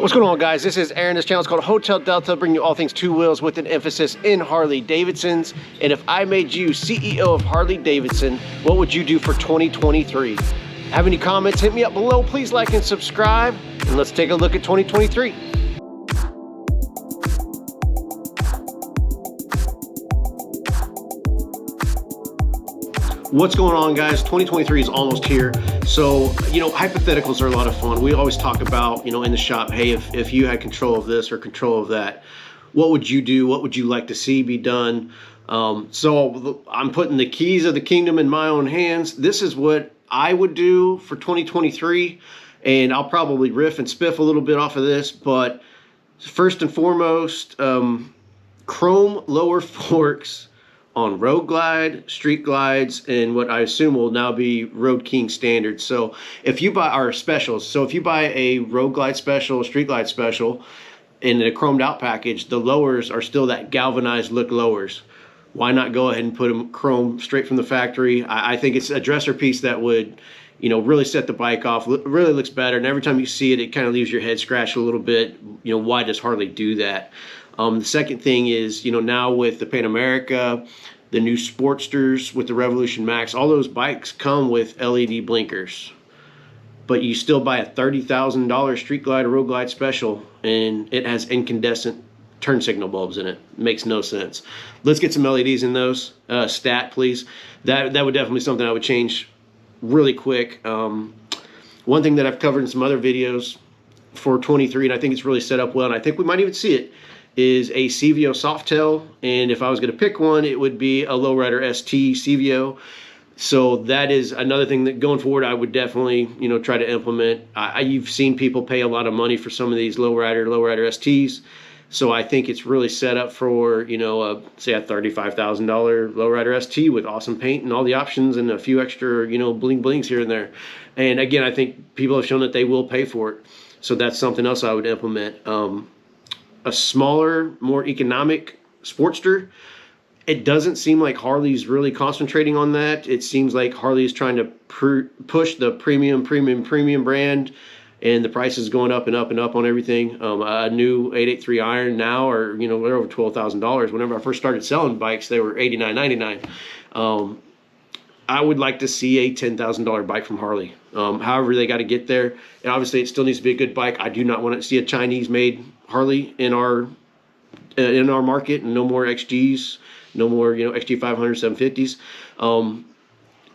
What's going on, guys? This is Aaron. This channel is called Hotel Delta, bringing you all things two wheels with an emphasis in Harley-Davidsons. And if I made you CEO of Harley-Davidson, what would you do for 2023? Have any comments? Hit me up below. Please like and subscribe. And let's take a look at 2023. What's going on, guys? 2023 is almost here. So, hypotheticals are a lot of fun. We always talk about, in the shop, hey, if you had control of this or control of that, what would you do? What would you like to see be done? So I'm putting the keys of the kingdom in my own hands. This is what I would do for 2023. And I'll probably riff and spiff a little bit off of this. But first and foremost, chrome lower forks on road glide, street glides, and what I assume will now be Road King standards. So if you buy our specials, so if you buy a road glide special, street glide special, in a chromed out package, the lowers are still that galvanized look lowers. Why not go ahead and put them chrome straight from the factory? I think it's a dresser piece that would, really set the bike off. Really looks better, and every time you see it, it kind of leaves your head scratched a little bit. Why does Harley do that? The second thing is, now with the Pan America, the new Sportsters with the Revolution Max, all those bikes come with LED blinkers. But you still buy a $30,000 street glide or road glide special, and it has incandescent turn signal bulbs in it. Makes no sense. Let's get some LEDs in those. Stat, please. That would definitely be something I would change really quick. One thing that I've covered in some other videos for 23, and I think it's really set up well, and I think we might even see it, is a CVO Softail, and if I was going to pick one, it would be a Lowrider ST CVO. So that is another thing that going forward I would definitely try to implement. You've seen people pay a lot of money for some of these Lowrider STs, so I think it's really set up for say a $35,000 Lowrider ST with awesome paint and all the options and a few extra bling blings here and there. And again, I think people have shown that they will pay for it, so that's something else I would implement. A smaller, more economic Sportster. It doesn't seem like Harley's really concentrating on that. It seems like Harley is trying to push the premium brand, and the price is going up and up and up on everything. A new 883 iron now, or they're over $12,000. Whenever I first started selling bikes, they were $89.99. I would like to see a $10,000 bike from Harley. However, they got to get there. And obviously, it still needs to be a good bike. I do not want to see a Chinese-made Harley in our market, and no more XGs, no more XG 500, 750s.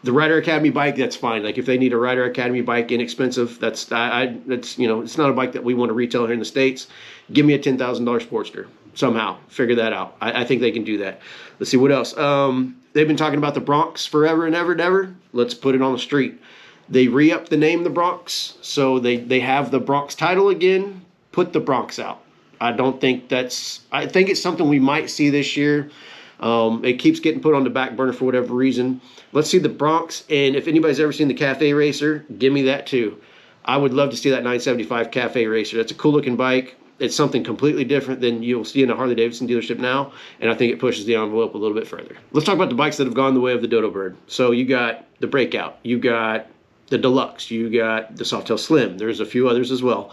The Rider Academy bike, that's fine. Like if they need a Rider Academy bike, inexpensive, that's it's not a bike that we want to retail here in the States. Give me a $10,000 Sportster somehow. Figure that out. I think they can do that. Let's see what else. They've been talking about the Bronx forever and ever and ever. Let's put it on the street. They re-upped the name the Bronx, so they have the Bronx title again. Put the Bronx out. I think it's something we might see this year. It keeps getting put on the back burner for whatever reason. Let's see the Bronx, and if anybody's ever seen the Cafe Racer, give me that too. I would love to see that 975 Cafe Racer. That's a cool looking bike. It's something completely different than you'll see in a Harley-Davidson dealership now, and I think it pushes the envelope a little bit further. Let's talk about the bikes that have gone the way of the Dodo Bird. So you got the Breakout, you got the Deluxe, you got the Softail Slim. There's a few others as well.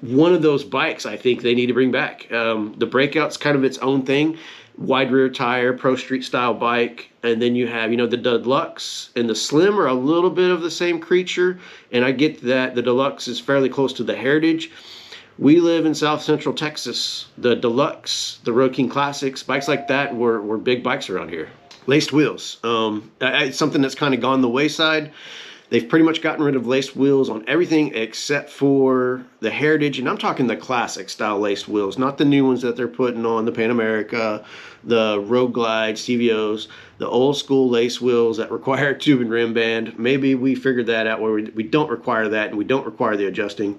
One of those bikes I think they need to bring back. The Breakout's kind of its own thing. Wide rear tire, pro street style bike, and then you have the Deluxe and the Slim are a little bit of the same creature, and I get that the Deluxe is fairly close to the Heritage. We live in South Central Texas. The Deluxe, the Road King Classics, bikes like that were big bikes around here. Laced wheels, it's something that's kind of gone the wayside. They've pretty much gotten rid of laced wheels on everything except for the Heritage, and I'm talking the classic style laced wheels, not the new ones that they're putting on the Pan America, the Road Glide, CVOs, the old school lace wheels that require a tube and rim band. Maybe we figured that out where we don't require that and we don't require the adjusting.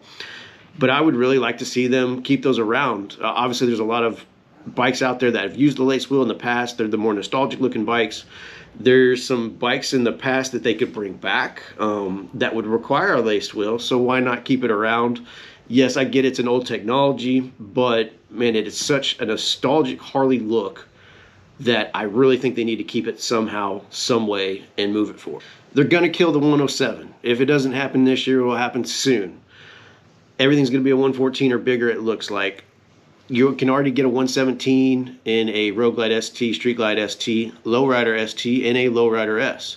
But I would really like to see them keep those around. Obviously, there's a lot of bikes out there that have used the lace wheel in the past. They're the more nostalgic looking bikes. There's some bikes in the past that they could bring back that would require a laced wheel, so why not keep it around? Yes, I get it's an old technology, but man, it is such a nostalgic Harley look that I really think they need to keep it somehow, some way, and move it forward. They're going to kill the 107. If it doesn't happen this year, it will happen soon. Everything's going to be a 114 or bigger, it looks like. You can already get a 117 in a Road Glide ST, Street Glide ST, Lowrider ST, and a Lowrider S.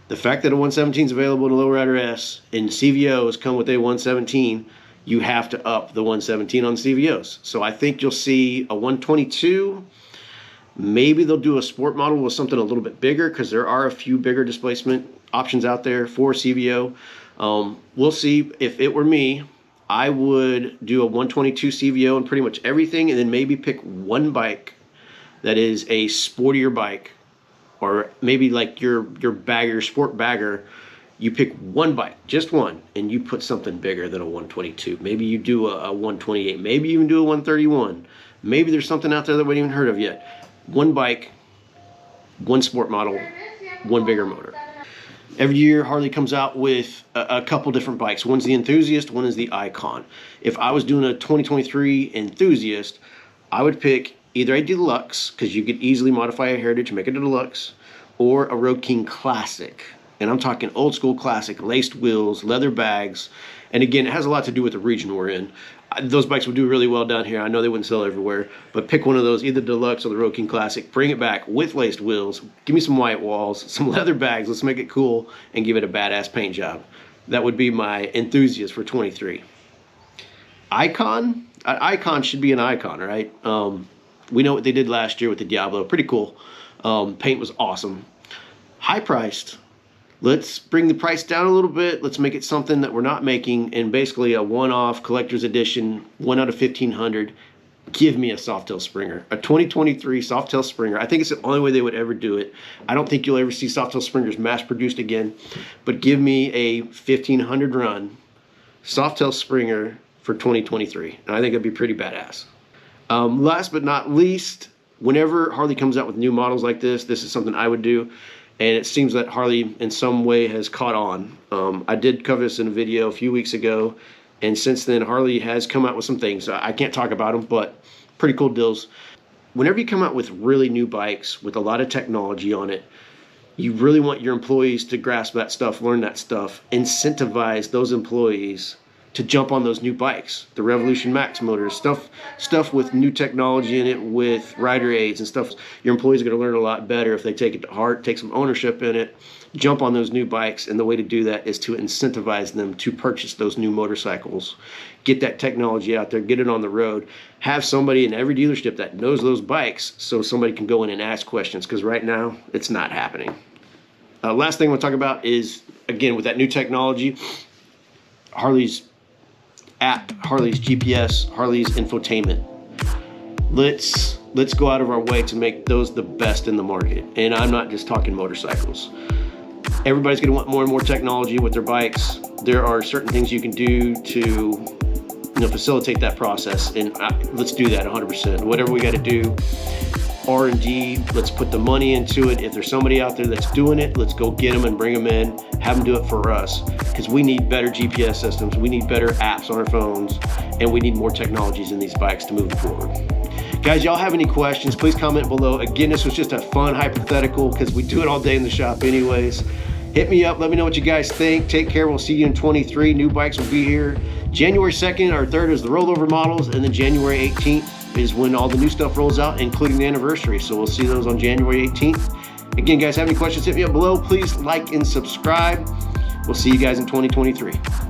The fact that a 117 is available in a Lowrider S and CVOs come with a 117, you have to up the 117 on CVOs. So I think you'll see a 122. Maybe they'll do a sport model with something a little bit bigger, because there are a few bigger displacement options out there for CVO. We'll see. If it were me, I would do a 122 CVO on pretty much everything, and then maybe pick one bike that is a sportier bike, or maybe like your bagger, sport bagger. You pick one bike, just one, and you put something bigger than a 122. Maybe you do a 128, maybe even do a 131. Maybe there's something out there that we haven't even heard of yet. One bike, one sport model, one bigger motor. Every year, Harley comes out with a couple different bikes. One's the Enthusiast, one is the Icon. If I was doing a 2023 Enthusiast, I would pick either a Deluxe, because you could easily modify a Heritage and make it a Deluxe, or a Road King Classic. And I'm talking old school classic, laced wheels, leather bags. And again, it has a lot to do with the region we're in. Those bikes would do really well down here. I know they wouldn't sell everywhere, but pick one of those, either Deluxe or the Road King Classic. Bring it back with laced wheels. Give me some white walls, some leather bags. Let's make it cool and give it a badass paint job. That would be my Enthusiast for 23. Icon? Icon should be an icon, right? We know what they did last year with the Diablo. Pretty cool. Paint was awesome. High priced. Let's bring the price down a little bit. Let's make it something that we're not making, and basically a one-off collector's edition, 1 out of 1,500. Give me a Softail Springer, a 2023 Softail Springer. I think it's the only way they would ever do it. I don't think you'll ever see Softail Springers mass-produced again, but give me a 1,500 run Softail Springer for 2023, and I think it'd be pretty badass. Last but not least, whenever Harley comes out with new models like this is something I would do. And it seems that Harley in some way has caught on. I did cover this in a video a few weeks ago, and since then Harley has come out with some things. I can't talk about them, but pretty cool deals. Whenever you come out with really new bikes with a lot of technology on it, you really want your employees to grasp that stuff, learn that stuff, incentivize those employees to jump on those new bikes, the Revolution Max motors, stuff with new technology in it, with rider aids and stuff. Your employees are going to learn a lot better if they take it to heart, take some ownership in it, jump on those new bikes. And the way to do that is to incentivize them to purchase those new motorcycles, get that technology out there, get it on the road, have somebody in every dealership that knows those bikes so somebody can go in and ask questions, because right now it's not happening. Last thing I want to talk about is, again, with that new technology, Harley's app, Harley's GPS, Harley's infotainment. Let's go out of our way to make those the best in the market. And I'm not just talking motorcycles. Everybody's going to want more and more technology with their bikes. There are certain things you can do to facilitate that process, and let's do that 100%. Whatever we got to do, R&D, let's put the money into it. If there's somebody out there that's doing it, let's go get them and bring them in, have them do it for us, because we need better GPS systems, we need better apps on our phones, and we need more technologies in these bikes to move forward. Guys, y'all have any questions, please comment below. Again, this was just a fun hypothetical because we do it all day in the shop anyways. Hit me up, let me know what you guys think. Take care, we'll see you in 23. New bikes will be here. January 2nd or 3rd is the rollover models, and then January 18th is when all the new stuff rolls out, including the anniversary. So we'll see those on January 18th. Again, guys, have any questions, hit me up below. Please like and subscribe. We'll see you guys in 2023.